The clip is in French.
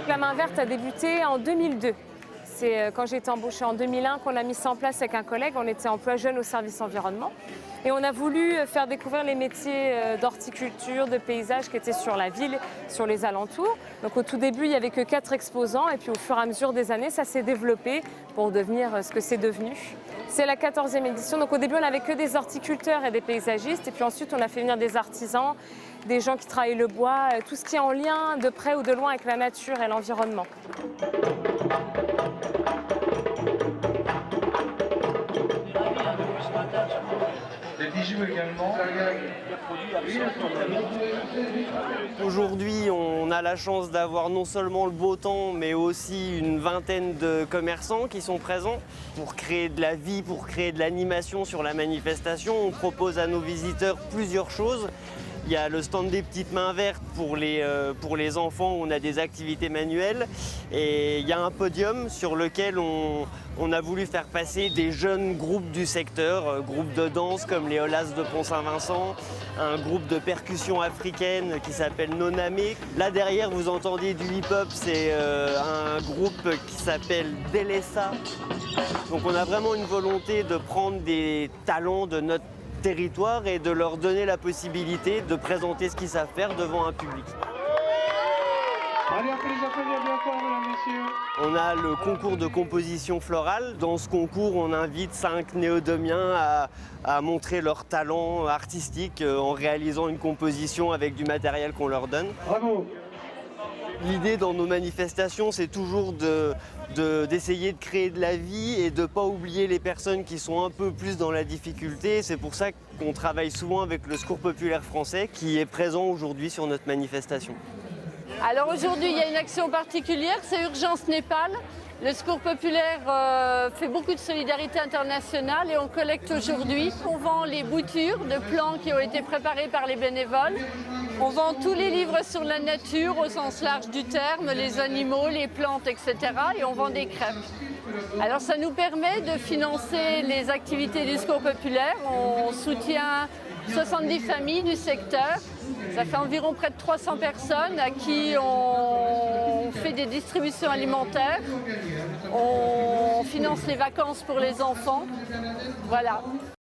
La main verte a débuté en 2002. C'est quand j'ai été embauchée en 2001 qu'on a mis ça en place avec un collègue. On était emploi jeune au service environnement. Et on a voulu faire découvrir les métiers d'horticulture, de paysage qui étaient sur la ville, sur les alentours. Donc au tout début, il n'y avait que 4 exposants. Et puis au fur et à mesure des années, ça s'est développé pour devenir ce que c'est devenu. C'est la 14e édition. Donc au début, on n'avait que des horticulteurs et des paysagistes. Et puis ensuite, on a fait venir des artisans, des gens qui travaillent le bois, tout ce qui est en lien de près ou de loin avec la nature et l'environnement. Les bijoux également. Aujourd'hui, on a la chance d'avoir non seulement le beau temps, mais aussi une vingtaine de commerçants qui sont présents. Pour créer de la vie, pour créer de l'animation sur la manifestation, on propose à nos visiteurs plusieurs choses. Il y a le stand des petites mains vertes pour les enfants où on a des activités manuelles. Et il y a un podium sur lequel on a voulu faire passer des jeunes groupes du secteur, groupes de danse comme les Olas de Pont-Saint-Vincent, un groupe de percussion africaine qui s'appelle Nonamé. Là derrière, vous entendez du hip-hop, c'est un groupe qui s'appelle Delessa. Donc on a vraiment une volonté de prendre des talents de notre territoire et de leur donner la possibilité de présenter ce qu'ils savent faire devant un public. Allez, après les applaudissements bien fort, mesdames, messieurs. On a le concours de composition florale. Dans ce concours, on invite 5 néodomiens à montrer leur talent artistique en réalisant une composition avec du matériel qu'on leur donne. Bravo. L'idée dans nos manifestations, c'est toujours d'essayer de créer de la vie et de ne pas oublier les personnes qui sont un peu plus dans la difficulté. C'est pour ça qu'on travaille souvent avec le Secours populaire français qui est présent aujourd'hui sur notre manifestation. Alors aujourd'hui, il y a une action particulière, c'est Urgence Népal. Le Secours populaire fait beaucoup de solidarité internationale et on collecte aujourd'hui. On vend les boutures de plants qui ont été préparés par les bénévoles. On vend tous les livres sur la nature au sens large du terme, les animaux, les plantes, etc. Et on vend des crêpes. Alors ça nous permet de financer les activités du Secours populaire. On soutient 70 familles du secteur. Ça fait environ près de 300 personnes à qui on fait des distributions alimentaires. On finance les vacances pour les enfants. Voilà.